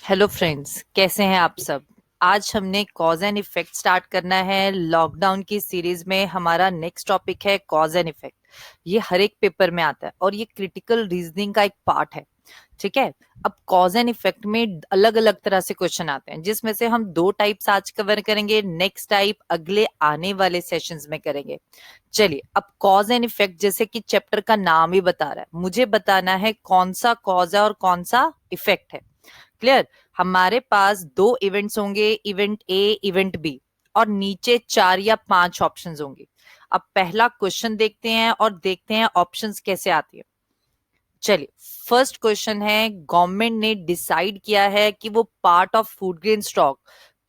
Hello friends, कैसे हैं आप सब। आज हमने कॉज एंड इफेक्ट स्टार्ट करना है। लॉकडाउन की सीरीज में हमारा नेक्स्ट टॉपिक है कॉज एंड इफेक्ट। ये हर एक पेपर में आता है और ये क्रिटिकल रीजनिंग का एक पार्ट है। ठीक है। अब कॉज एंड इफेक्ट में अलग अलग तरह से क्वेश्चन आते हैं, जिसमें से हम दो टाइप्स आज कवर करेंगे। नेक्स्ट टाइप अगले आने वाले सेशंस में करेंगे। चलिए, अब कॉज एंड इफेक्ट जैसे कि चैप्टर का नाम ही बता रहा है, मुझे बताना है कौन सा कॉज है और कौन सा इफेक्ट है। क्लियर। हमारे पास दो इवेंट्स होंगे, इवेंट ए इवेंट बी, और नीचे 4 या 5 ऑप्शंस होंगे। अब पहला क्वेश्चन देखते हैं और देखते हैं ऑप्शंस कैसे आती है। चलिए, फर्स्ट क्वेश्चन है, गवर्नमेंट ने डिसाइड किया है कि वो part of food grain stock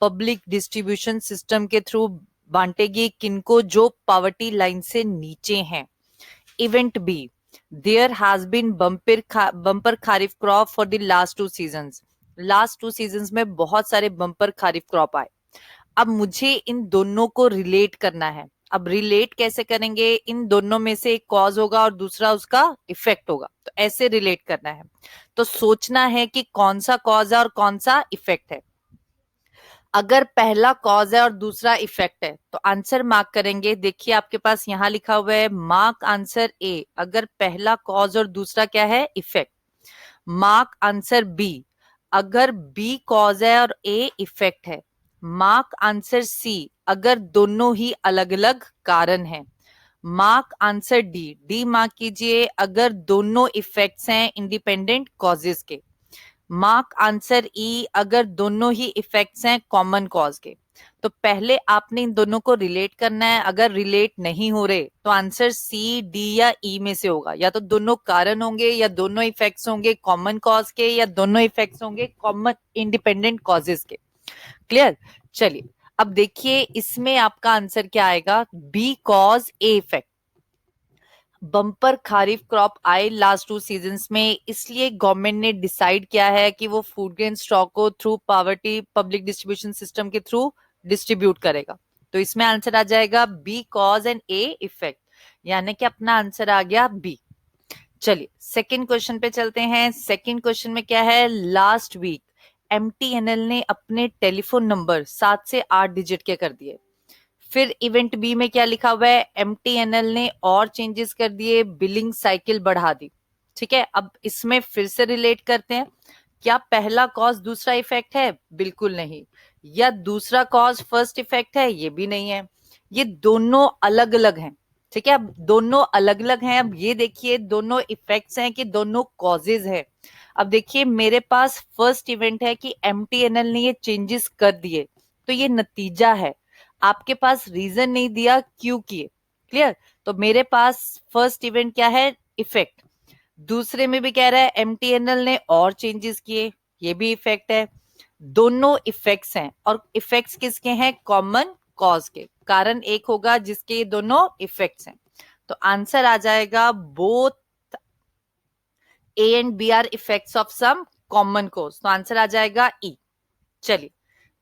public distribution system के थ्रू बांटेगी किनको, जो पॉवर्टी लाइन से नीचे हैं। Event B, there has been bumper kharif crop for the last 2 seasons में बहुत सारे बम्पर खारिफ क्रॉप आए। अब मुझे इन दोनों को रिलेट करना है। अब रिलेट कैसे करेंगे, इन दोनों में से एक कॉज होगा और दूसरा उसका इफेक्ट होगा, तो ऐसे रिलेट करना है। तो सोचना है कि कौन सा कॉज है और कौन सा इफेक्ट है। अगर पहला कॉज है और दूसरा इफेक्ट है तो आंसर मार्क करेंगे। देखिए, आपके पास यहां लिखा हुआ है मार्क आंसर ए अगर पहला कॉज और दूसरा क्या है, इफेक्ट। मार्क आंसर बी अगर बी कॉज है और ए इफेक्ट है। मार्क आंसर सी अगर दोनों ही अलग अलग कारण हैं। Mark answer D, D mark कीजिए अगर दोनों इफेक्ट्स हैं इंडिपेंडेंट कॉजेस के। मार्क आंसर ई अगर दोनों ही इफेक्ट्स हैं कॉमन कॉज के। तो पहले आपने इन दोनों को रिलेट करना है। अगर रिलेट नहीं हो रहे तो आंसर सी डी या ई में से होगा। या तो दोनों कारण होंगे, या दोनों इफेक्ट्स होंगे कॉमन कॉज के, या दोनों इफेक्ट्स होंगे कॉमन इंडिपेंडेंट कॉजेस के। क्लियर। चलिए, अब देखिए इसमें आपका आंसर क्या आएगा, B cause A effect. Bumper kharif crop आए लास्ट 2 सीजन्स में, इसलिए गवर्नमेंट ने डिसाइड किया है कि वो फूड ग्रेन स्टॉक को through poverty public distribution system के थ्रू डिस्ट्रीब्यूट करेगा। तो इसमें आंसर आ जाएगा B cause and A effect, यानी कि अपना आंसर आ गया बी। चलिए, सेकंड क्वेश्चन पे चलते हैं। सेकंड क्वेश्चन में क्या है, लास्ट वीक एमटीएनएल ने अपने टेलीफोन नंबर 7 से 8 डिजिट के कर दिए। फिर इवेंट बी में क्या लिखा हुआ है, एमटीएनएल ने और चेंजेस कर दिए, बिलिंग साइकिल बढ़ा दी। ठीक है। अब इसमें फिर से रिलेट करते हैं। क्या पहला कॉज दूसरा इफेक्ट है, बिल्कुल नहीं। या दूसरा कॉज फर्स्ट इफेक्ट है, ये भी नहीं है। ये दोनों अलग अलग हैं। ठीक है। अब दोनों अलग अलग हैं। अब ये देखिए, दोनों इफेक्ट्स हैं कि दोनों कॉजेज हैं। अब देखिए, मेरे पास फर्स्ट इवेंट है कि एमटीएनएल ने ये चेंजेस कर दिए, तो ये नतीजा है। आपके पास रीजन नहीं दिया क्यों किए। क्लियर। तो मेरे पास फर्स्ट इवेंट क्या है, इफेक्ट। दूसरे में भी कह रहा है एमटीएनएल ने और चेंजेस किए, ये भी इफेक्ट है। दोनों इफेक्ट्स हैं, और इफेक्ट्स किसके हैं, कॉमन कॉज के। कारण एक होगा जिसके ये दोनों इफेक्ट्स हैं। तो आंसर आ जाएगा both A and B are effects of some common cause. तो आंसर आ जाएगा ई। चलिए,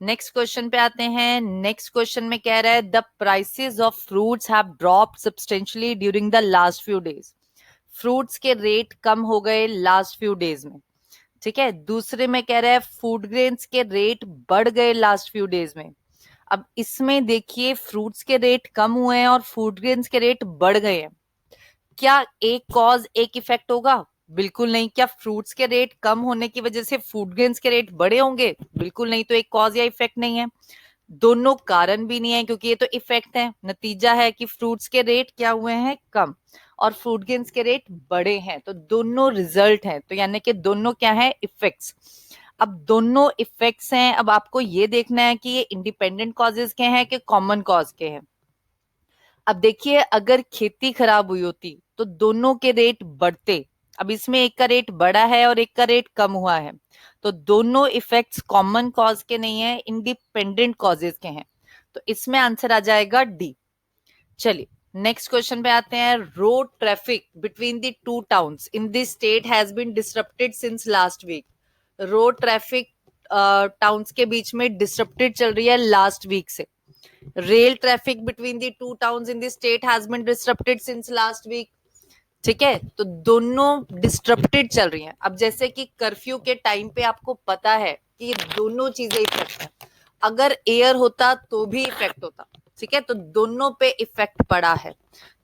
नेक्स्ट क्वेश्चन पे आते हैं। नेक्स्ट क्वेश्चन में कह रहा है the prices of fruits have dropped substantially during the last few days. Fruits के रेट कम हो गए लास्ट फ्यू डेज में। ठीक है। दूसरे में कह रहा है फूड ग्रेन्स के रेट बढ़ गए लास्ट फ्यू डेज में। अब इसमें देखिए, फ्रूट्स के रेट कम हुए हैं और फूड ग्रेन्स के रेट बढ़ गए हैं। क्या एक कॉज एक इफेक्ट होगा, बिल्कुल नहीं। क्या फ्रूट्स के रेट कम होने की वजह से फूड ग्रेन्स के रेट बढ़े होंगे, बिल्कुल नहीं। तो एक कॉज या इफेक्ट नहीं है। दोनों कारण भी नहीं है, क्योंकि ये तो इफेक्ट है। नतीजा है कि फ्रूट्स के रेट क्या हुए हैं, कम, और फूड ग्रेन्स के रेट बढ़े हैं। तो दोनों रिजल्ट हैं, तो यानी कि दोनों क्या है, इफेक्ट्स। अब दोनों इफेक्ट्स हैं। अब आपको ये देखना है कि ये इंडिपेंडेंट कॉजेज के हैं कि कॉमन कॉज के हैं। अब देखिए, अगर खेती खराब हुई होती तो दोनों के रेट बढ़ते। अब इसमें एक का रेट बढ़ा है और एक का रेट कम हुआ है। तो दोनों इफेक्ट्स कॉमन कॉज के नहीं है, इंडिपेंडेंट कॉजेज के हैं। तो इसमें आंसर आ जाएगा डी। चलिए, नेक्स्ट क्वेश्चन पे आते हैं। Road traffic between the two towns in this state has been disrupted since last week. Road traffic towns के बीच में डिसरप्टेड चल रही है लास्ट वीक से। Rail traffic between the two towns in the state has been disrupted since last week. ठीक है। तो दोनों डिस्टरप्टेड चल रही हैं। अब जैसे कि कर्फ्यू के टाइम पे आपको पता है कि ये दोनों चीजें इफेक्ट है। अगर एयर होता तो भी इफेक्ट होता, ठीक है, तो दोनों पे इफेक्ट पड़ा है।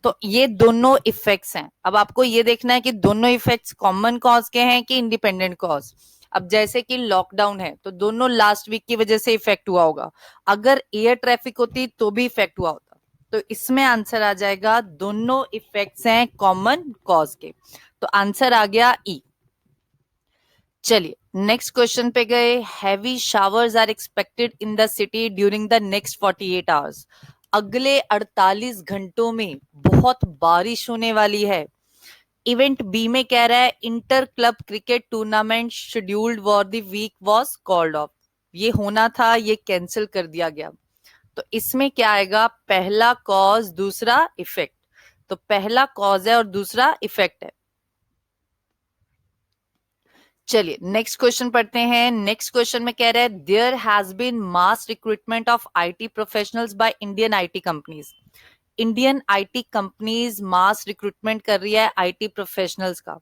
तो ये दोनों इफेक्ट्स हैं। अब आपको ये देखना है कि दोनों इफेक्ट्स कॉमन कॉज के हैं कि इंडिपेंडेंट कॉज। अब जैसे कि लॉकडाउन है तो दोनों लास्ट वीक की वजह से इफेक्ट हुआ होगा, अगर एयर ट्रैफिक होती तो भी इफेक्ट हुआ होता। तो इसमें आंसर आ जाएगा दोनों इफेक्ट्स हैं कॉमन कॉज के, तो आंसर आ गया ई। चलिए नेक्स्ट क्वेश्चन पे गए। Heavy showers are expected in the city during the next 48 hours. अगले 48 घंटों में बहुत बारिश होने वाली है। इवेंट बी में कह रहा है inter club cricket tournament scheduled for the week was called off. ये होना था, ये कैंसिल कर दिया गया। तो इसमें क्या आएगा, पहला कॉज दूसरा इफेक्ट। तो पहला कॉज है और दूसरा इफेक्ट है। चलिए नेक्स्ट क्वेश्चन पढ़ते हैं। नेक्स्ट क्वेश्चन में कह रहा है there has been mass recruitment of IT professionals by Indian IT companies. Indian IT companies mass recruitment कर रही है आईटी प्रोफेशनल्स का।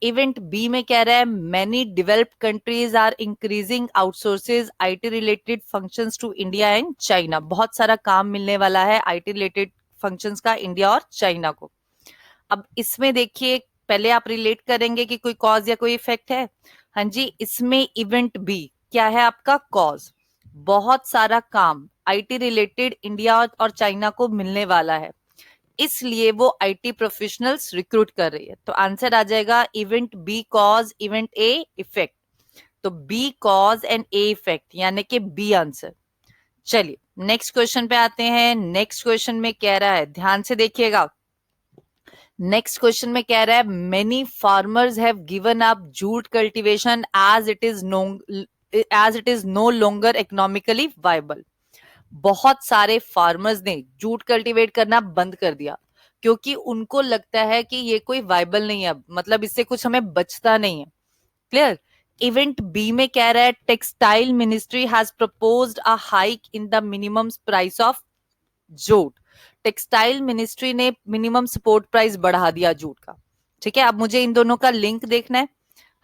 इवेंट बी में कह रहा है many developed countries are increasing outsources IT related functions to India and China. बहुत सारा काम मिलने वाला है आईटी रिलेटेड फंक्शंस का इंडिया और चाइना को। अब इसमें देखिए पहले आप रिलेट करेंगे कि कोई कॉज या कोई इफेक्ट है। हाँ जी, इसमें इवेंट बी क्या है आपका कॉज। बहुत सारा काम आईटी रिलेटेड इंडिया और चाइना को मिलने वाला है, इसलिए वो आईटी प्रोफेशनल्स रिक्रूट कर रही है। तो आंसर आ जाएगा event B cause event A effect. तो B cause and A effect यानी कि बी आंसर। चलिए नेक्स्ट क्वेश्चन पे आते हैं। नेक्स्ट क्वेश्चन में कह रहा है, ध्यान से देखिएगा, नेक्स्ट क्वेश्चन में कह रहा है many farmers have given up jute cultivation as it is no longer economically viable. बहुत सारे फार्मर्स ने जूट कल्टीवेट करना बंद कर दिया क्योंकि उनको लगता है कि ये कोई वायबल नहीं है, मतलब इससे कुछ हमें बचता नहीं है। क्लियर। इवेंट बी में कह रहा है textile ministry has proposed a hike in the minimum price of jute. Textile ministry ने मिनिमम सपोर्ट प्राइस बढ़ा दिया जूट का। ठीक है, अब मुझे इन दोनों का लिंक देखना है।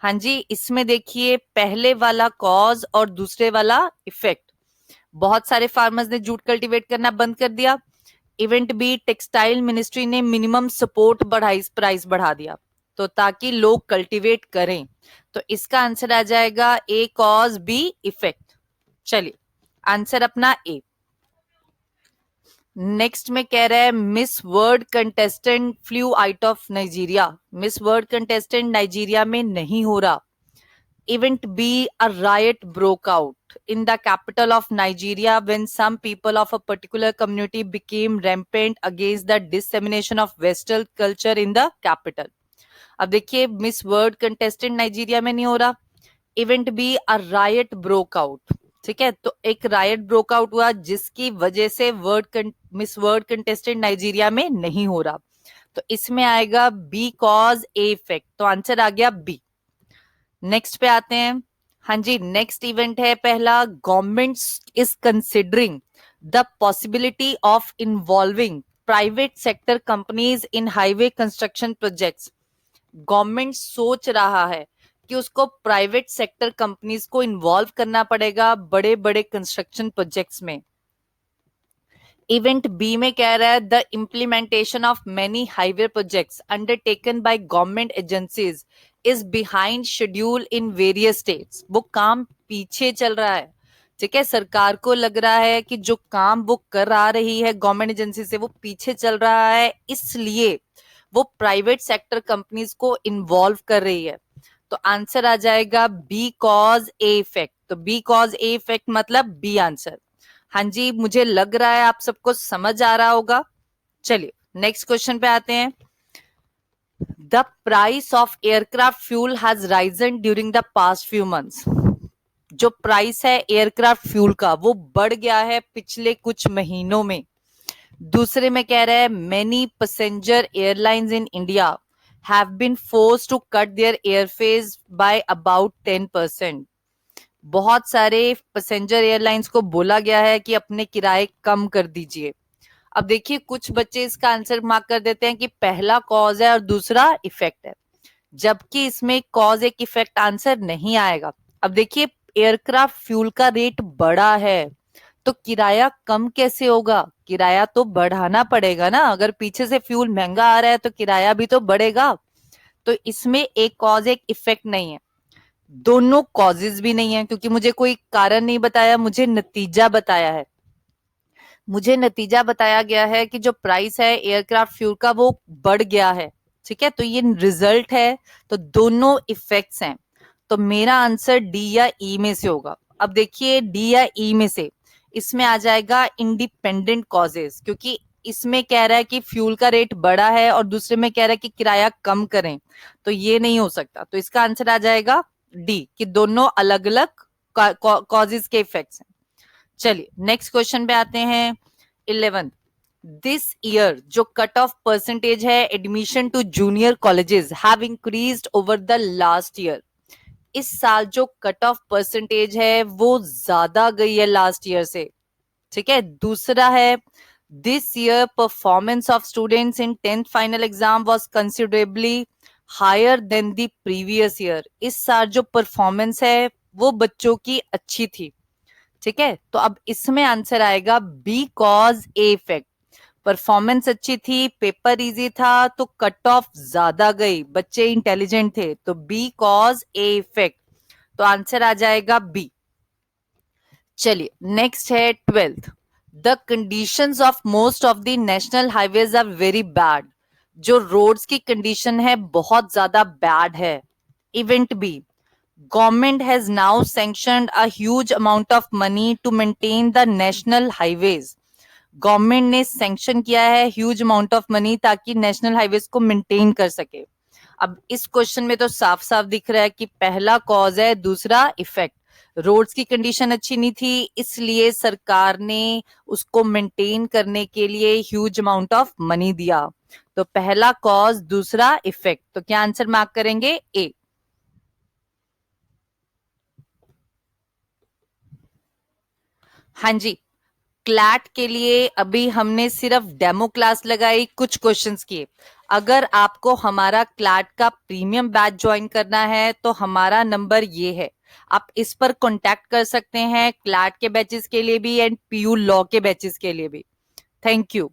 हाँ जी, इसमें देखिए पहले वाला कॉज और दूसरे वाला इफेक्ट। बहुत सारे फार्मर्स ने जूट कल्टीवेट करना बंद कर दिया। इवेंट बी टेक्सटाइल मिनिस्ट्री ने मिनिमम सपोर्ट प्राइस बढ़ा दिया, तो ताकि लोग कल्टीवेट करें। तो इसका आंसर आ जाएगा ए कॉज बी इफेक्ट। चलिए आंसर अपना ए। नेक्स्ट में कह रहा है miss world contestant flu out of Nigeria. Miss world contestant Nigeria में नहीं हो रहा। Event B, a riot broke out in the capital of Nigeria when some people of a particular community became rampant against the dissemination of Western culture in the capital. अब देखिए miss world contestant Nigeria में नहीं हो रहा। Event B, a riot broke out। ठीक है, तो एक रायट ब्रोक आउट हुआ जिसकी वजह से मिस वर्ल्ड कंटेस्टेंट नाइजीरिया में नहीं हो रहा। तो इसमें आएगा बी कॉज ए इफेक्ट। तो आंसर आ गया बी। नेक्स्ट पे आते हैं। हाँ जी, नेक्स्ट इवेंट है पहला government is considering the possibility of involving private sector companies in highway construction projects. Government सोच रहा है कि उसको प्राइवेट सेक्टर कंपनीज को इन्वॉल्व करना पड़ेगा बड़े बड़े कंस्ट्रक्शन प्रोजेक्ट्स में। इवेंट बी में कह रहा है the implementation of many highway projects undertaken by government agencies is behind schedule in various states. वो काम पीछे चल रहा है। ठीक है, सरकार को लग रहा है कि जो काम वो करा रही है गवर्नमेंट एजेंसी से वो पीछे चल रहा है, इसलिए वो प्राइवेट सेक्टर कंपनीज को इन्वॉल्व कर रही है। तो आंसर आ जाएगा बी कॉज ए इफेक्ट। तो बी कॉज ए इफेक्ट मतलब बी आंसर। हाँ जी, मुझे लग रहा है आप सबको समझ आ रहा होगा। चलिए नेक्स्ट क्वेश्चन पे आते हैं। The price of aircraft fuel has risen during the past few months. जो प्राइस है एयरक्राफ्ट फ्यूल का वो बढ़ गया है पिछले कुछ महीनों में। दूसरे में कह रहा है many passenger airlines in India have been forced to cut their airfares by about 10%। बहुत सारे पैसेंजर एयरलाइंस को बोला गया है कि अपने किराए कम कर दीजिए। अब देखिए कुछ बच्चे इसका आंसर मार्क कर देते हैं कि पहला कॉज है और दूसरा इफेक्ट है, जबकि इसमें कॉज एक इफेक्ट आंसर नहीं आएगा। अब देखिए एयरक्राफ्ट फ्यूल का रेट बढ़ा है तो किराया कम कैसे होगा? किराया तो बढ़ाना पड़ेगा ना, अगर पीछे से फ्यूल महंगा आ रहा है तो किराया भी तो बढ़ेगा। तो इसमें एक कॉज एक इफेक्ट नहीं है, दोनों कॉजेज भी नहीं है, क्योंकि मुझे कोई कारण नहीं बताया, मुझे नतीजा बताया है। मुझे नतीजा बताया गया है कि जो प्राइस है एयरक्राफ्ट फ्यूल का वो बढ़ गया है। ठीक है, तो ये रिजल्ट है, तो दोनों इफेक्ट्स हैं। तो मेरा आंसर डी या ई में से होगा। अब देखिए डी या ई में से इसमें आ जाएगा इंडिपेंडेंट कॉजेज, क्योंकि इसमें कह रहा है कि फ्यूल का रेट बढ़ा है और दूसरे में कह रहा है कि किराया कम करें, तो ये नहीं हो सकता। तो इसका आंसर आ जाएगा डी, कि दोनों अलग अलग कॉजेज के इफेक्ट्स हैं। चलिए नेक्स्ट क्वेश्चन पे आते हैं। 11th, दिस ईयर जो कट ऑफ परसेंटेज है admission to junior colleges have increased over the last year. इस साल जो कट ऑफ परसेंटेज है वो ज्यादा गई है लास्ट ईयर से। ठीक है, दूसरा है this year performance of students in 10th final exam was considerably higher than the previous year. इस साल जो परफॉर्मेंस है वो बच्चों की अच्छी थी। ठीक है, तो अब इसमें आंसर आएगा B cause A effect. Performance अच्छी थी, पेपर इजी था, तो कट ऑफ ज्यादा गई, बच्चे इंटेलिजेंट थे, तो बी कॉज ए इफेक्ट। तो आंसर आ जाएगा बी। चलिए नेक्स्ट है 12th, the conditions of most of the national highways are very bad. जो रोड्स की कंडीशन है बहुत ज्यादा बैड है। Event B, government has now sanctioned a huge amount of money to maintain the national highways। Government ने sanction किया है huge amount of money ताकि नेशनल हाईवेज को मेंटेन कर सके। अब इस क्वेश्चन में तो साफ साफ दिख रहा है कि पहला कॉज है, दूसरा इफेक्ट। रोड्स की कंडीशन अच्छी नहीं थी, इसलिए सरकार ने उसको मेंटेन करने के लिए ह्यूज अमाउंट ऑफ मनी दिया। तो पहला कॉज, दूसरा इफेक्ट। तो क्या आंसर मार्क करेंगे? ए। हाँ जी, क्लैट के लिए अभी हमने सिर्फ डेमो क्लास लगाई, कुछ क्वेश्चंस किए। अगर आपको हमारा क्लैट का प्रीमियम बैच ज्वाइन करना है तो हमारा नंबर ये है, आप इस पर कांटेक्ट कर सकते हैं, क्लैट के बैचेस के लिए भी एंड पीयू लॉ के बैचेस के लिए भी। Thank you.